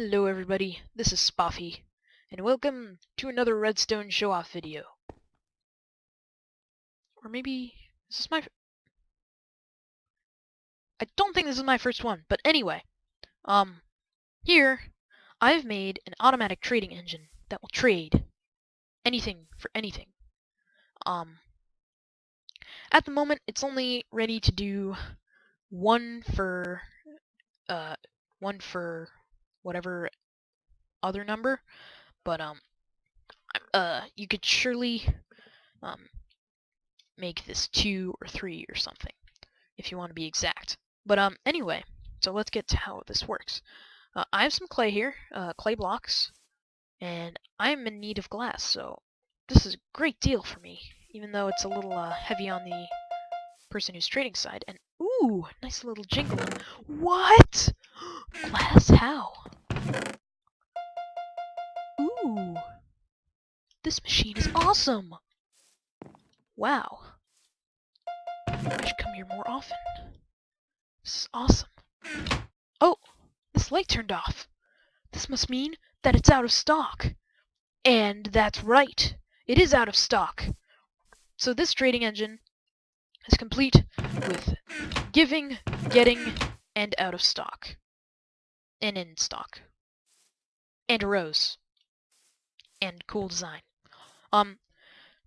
Hello everybody, this is Spoffy, and welcome to another Redstone show-off video. Or maybe, is this my... I don't think this is my first one, but anyway. Here, I've made an automatic trading engine that will trade anything for anything. At the moment, it's only ready to do one for whatever other number, but, you could surely, make this 2 or 3 or something, if you want to be exact. But anyway, so let's get to how this works. I have some clay here, clay blocks, and I'm in need of glass, so this is a great deal for me, even though it's a little heavy on the person who's trading side. And ooh, nice little jingle. What? Glass? How? Ooh, this machine is awesome. Wow. I should come here more often. This is awesome. Oh, this light turned off. This must mean that it's out of stock. And that's right. It is out of stock. So this trading engine is complete with giving, getting, and out of stock. And in stock. And a rose. And cool design.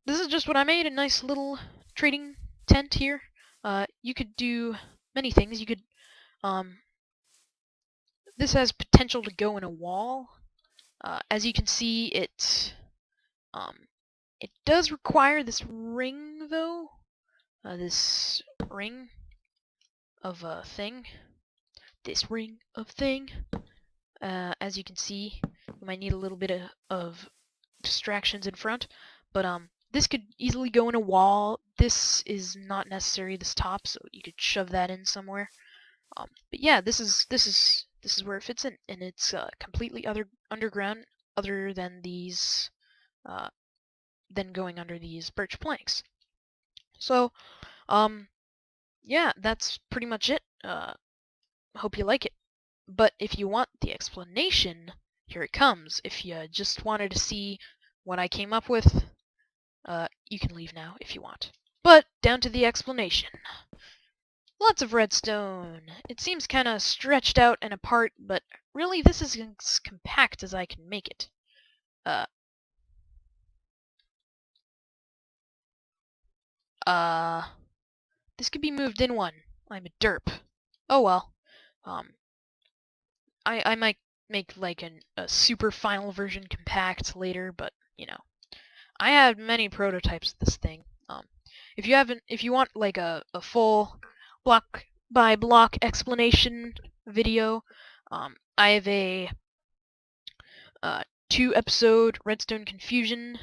This is just what I made, a nice little trading tent here. You could do many things. You could, this has potential to go in a wall. As you can see, it does require this ring, though. This ring of a thing. This ring of thing. As you can see, you might need a little bit of distractions in front, but this could easily go in a wall. This is not necessary, this top, so you could shove that in somewhere. But yeah, this is where it fits in, and it's completely underground, other than these, than going under these birch planks. So, yeah, that's pretty much it. Hope you like it. But if you want the explanation, here it comes. If you just wanted to see what I came up with, you can leave now if you want. But down to the explanation. Lots of redstone. It seems kind of stretched out and apart, but really this is as compact as I can make it. This could be moved in one. I'm a derp. Oh well. I might make like a super final version compact later, but you know, I had many prototypes of this thing. If you want like a full block by block explanation video, I have a 2-episode Redstone Confusion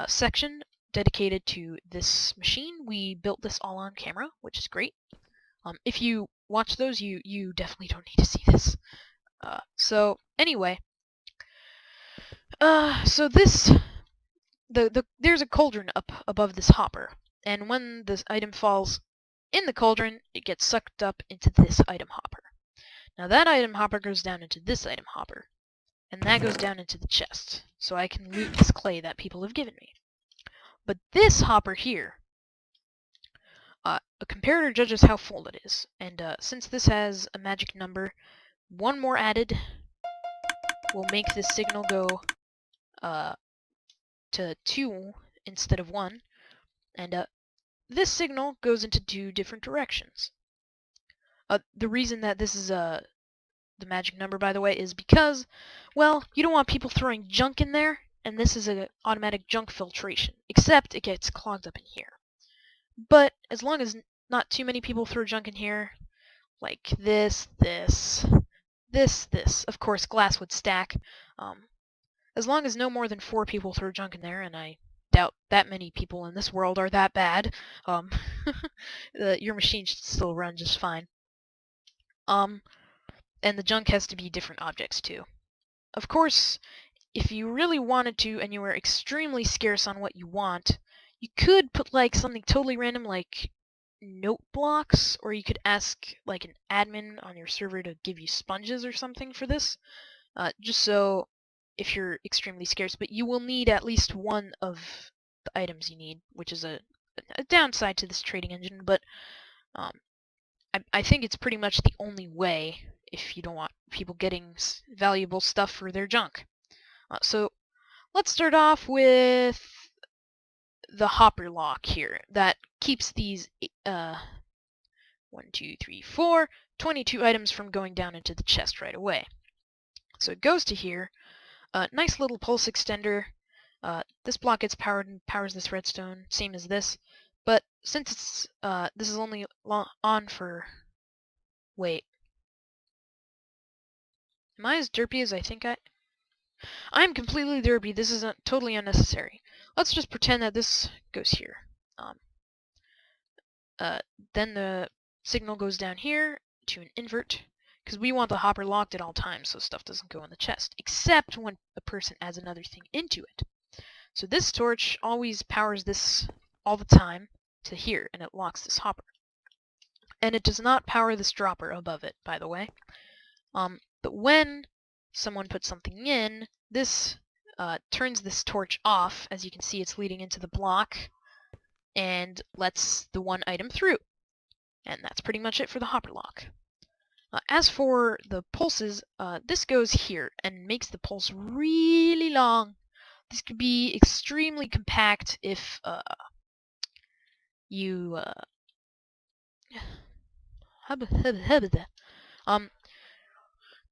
section dedicated to this machine. We built this all on camera, which is great. If you watch those, you definitely don't need to see this. So anyway, so this, there's a cauldron up above this hopper, and when this item falls in the cauldron, it gets sucked up into this item hopper. Now that item hopper goes down into this item hopper, and that goes down into the chest, so I can loot this clay that people have given me. But this hopper here, a comparator judges how full it is, and since this has a magic number, one more added will make this signal go to 2 instead of 1, and this signal goes into 2 different directions. The reason that this is the magic number, by the way, is because, well, you don't want people throwing junk in there, and this is an automatic junk filtration, except it gets clogged up in here. But as long as not too many people throw junk in here, like this, of course glass would stack, as long as no more than 4 people throw junk in there, and I doubt that many people in this world are that bad, your machine should still run just fine. And the junk has to be different objects too. Of course, if you really wanted to and you were extremely scarce on what you want, you could put like something totally random like note blocks, or you could ask like an admin on your server to give you sponges or something for this. just so if you're extremely scarce, but you will need at least one of the items you need, which is a downside to this trading engine, but um, I think it's pretty much the only way if you don't want people getting valuable stuff for their junk. So let's start off with the hopper lock here that keeps these 1, 2, 3, 4, 22 items from going down into the chest right away. So it goes to here. Nice little pulse extender. This block gets powered and powers this redstone, same as this. But since it's this is only on for... Wait. Am I as derpy as I think I'm completely derpy. This is totally unnecessary. Let's just pretend that this goes here. Then the signal goes down here to an invert, because we want the hopper locked at all times so stuff doesn't go in the chest, except when a person adds another thing into it. So this torch always powers this all the time to here, and it locks this hopper. And it does not power this dropper above it, by the way. But when someone puts something in, this turns this torch off. As you can see, it's leading into the block and lets the one item through. And that's pretty much it for the hopper lock. As for the pulses, this goes here and makes the pulse really long. This could be extremely compact if you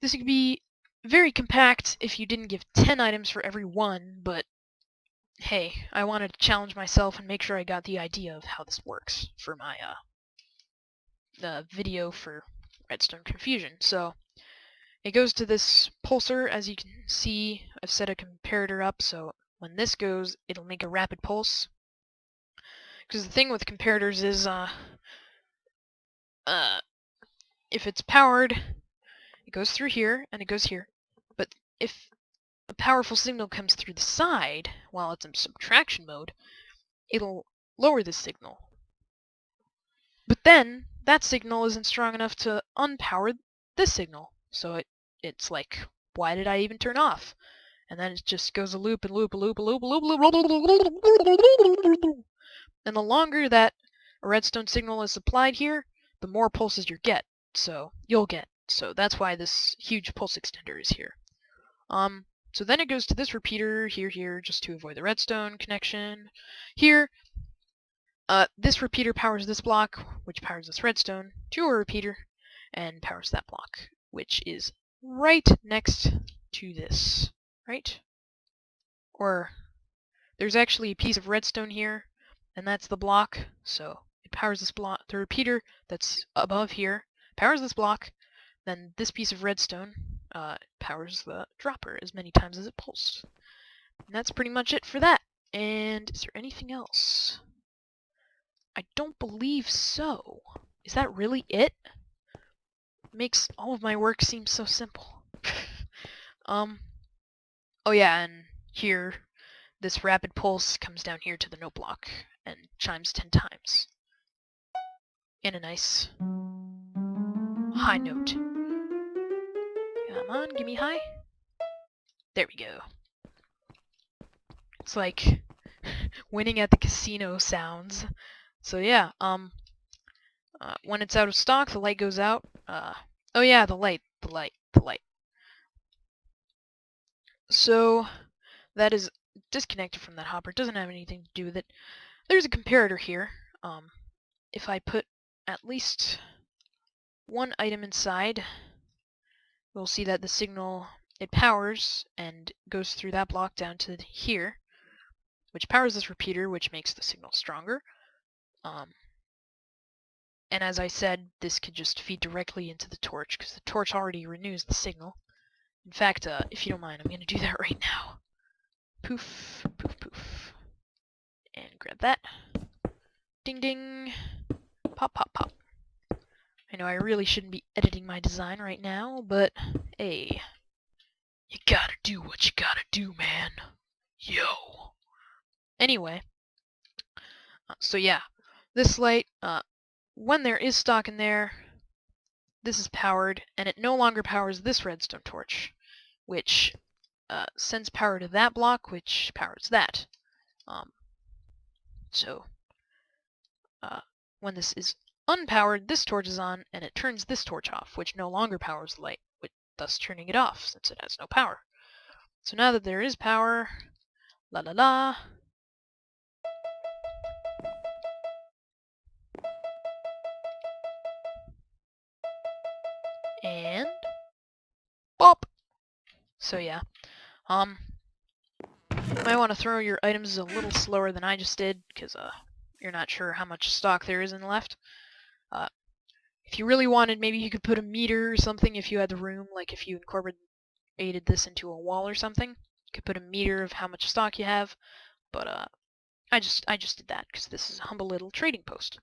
this could be very compact if you didn't give 10 items for every one, but hey, I wanted to challenge myself and make sure I got the idea of how this works for my the video for Redstone Confusion. So it goes to this pulsar. As you can see, I've set a comparator up, so when this goes, it'll make a rapid pulse. Because the thing with comparators is, if it's powered, it goes through here, and it goes here. But if a powerful signal comes through the side, while it's in subtraction mode, it'll lower the signal. But then, that signal isn't strong enough to unpower this signal. So it's like, why did I even turn off? And then it just goes a loop and loop, a loop, a loop, a loop, a loop. And the longer that a redstone signal is supplied here, the more pulses you'll get. So that's why this huge pulse extender is here. So then it goes to this repeater here, just to avoid the redstone connection. Here, this repeater powers this block, which powers this redstone, to a repeater, and powers that block, which is right next to this, right? Or there's actually a piece of redstone here, and that's the block, so it powers this block. The repeater that's above here powers this block, then this piece of redstone powers the dropper as many times as it pulses. And that's pretty much it for that. And is there anything else? I don't believe so. Is that really it? Makes all of my work seem so simple. Oh yeah, and here, this rapid pulse comes down here to the note block and chimes 10 times. In a nice high note. Come on, give me high. There we go. It's like winning at the casino sounds. So yeah, when it's out of stock, the light goes out. Oh yeah, the light. So that is disconnected from that hopper. It doesn't have anything to do with it. There's a comparator here. If I put at least one item inside, we'll see that the signal, it powers and goes through that block down to here, which powers this repeater, which makes the signal stronger. And as I said, this could just feed directly into the torch, because the torch already renews the signal. In fact, if you don't mind, I'm going to do that right now. Poof, poof, poof. And grab that. Ding, ding. Pop, pop, pop. I know I really shouldn't be editing my design right now, but hey, you gotta do what you gotta do, man. Yo. Anyway, so yeah, this light, when there is stock in there, this is powered, and it no longer powers this redstone torch, which sends power to that block, which powers that. So when this is unpowered, this torch is on, and it turns this torch off, which no longer powers the light, thus turning it off since it has no power. So now that there is power, la la la, and bop. So yeah, you might want to throw your items a little slower than I just did, because you're not sure how much stock there is in left. If you really wanted, maybe you could put a meter or something if you had the room, like if you incorporated this into a wall or something. You could put a meter of how much stock you have, but I just did that because this is a humble little trading post.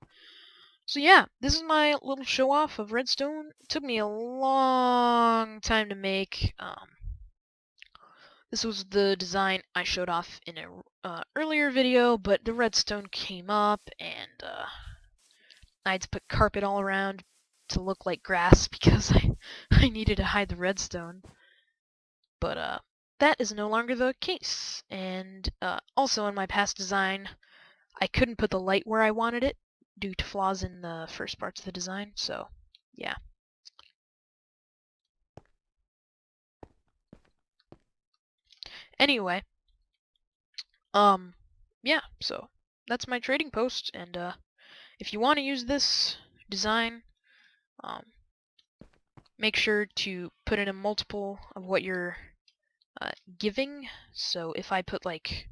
So yeah, this is my little show off of Redstone. It took me a long time to make. This was the design I showed off in a earlier video, but the redstone came up, and I had to put carpet all around to look like grass because I needed to hide the redstone. But that is no longer the case. And also in my past design, I couldn't put the light where I wanted it due to flaws in the first parts of the design, so yeah. Anyway, yeah, so that's my trading post, and if you want to use this design, make sure to put in a multiple of what you're giving. So if I put like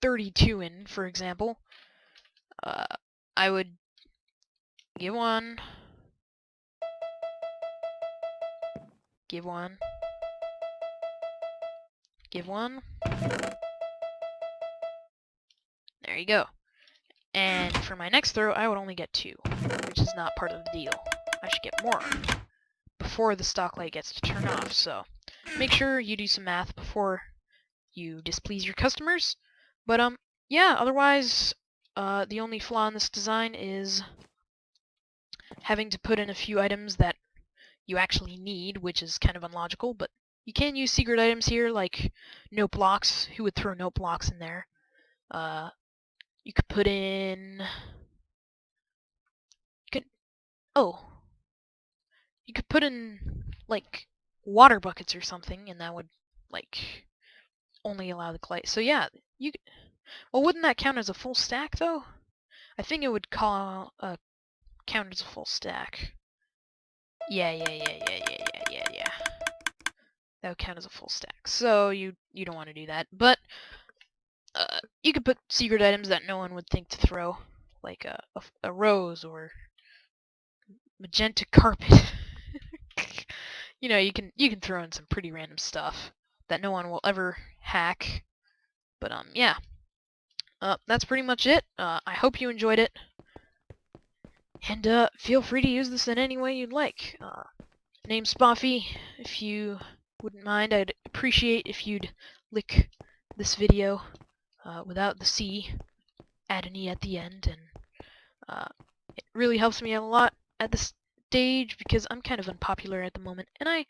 32 in, for example, I would give one, give one, give one. There you go. And for my next throw, I would only get 2, which is not part of the deal. I should get more before the stock light gets to turn off, so make sure you do some math before you displease your customers. But yeah, otherwise, the only flaw in this design is having to put in a few items that you actually need, which is kind of unlogical, but you can use secret items here, like note blocks. Who would throw note blocks in there? You could put in... You could put in, like, water buckets or something, and that would, like, only allow the clay. So yeah, well, wouldn't that count as a full stack, though? I think it would count as a full stack. Yeah. That would count as a full stack. So you don't want to do that, but you could put secret items that no one would think to throw, like a rose or magenta carpet. You know, you can throw in some pretty random stuff that no one will ever hack. But yeah. That's pretty much it. I hope you enjoyed it. And feel free to use this in any way you'd like. Name's Spoffy. If you wouldn't mind, I'd appreciate if you'd lick this video without the C. Add an E at the end, and it really helps me a lot at this stage because I'm kind of unpopular at the moment, and I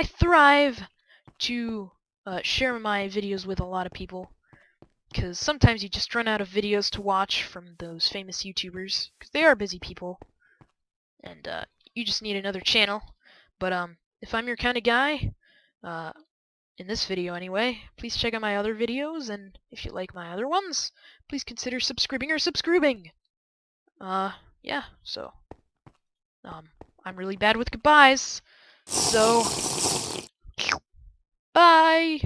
thrive to share my videos with a lot of people, because sometimes you just run out of videos to watch from those famous YouTubers, because they are busy people, and you just need another channel. But if I'm your kind of guy, in this video anyway, please check out my other videos, and if you like my other ones, please consider subscribing or subscribing. Yeah, so I'm really bad with goodbyes, so bye!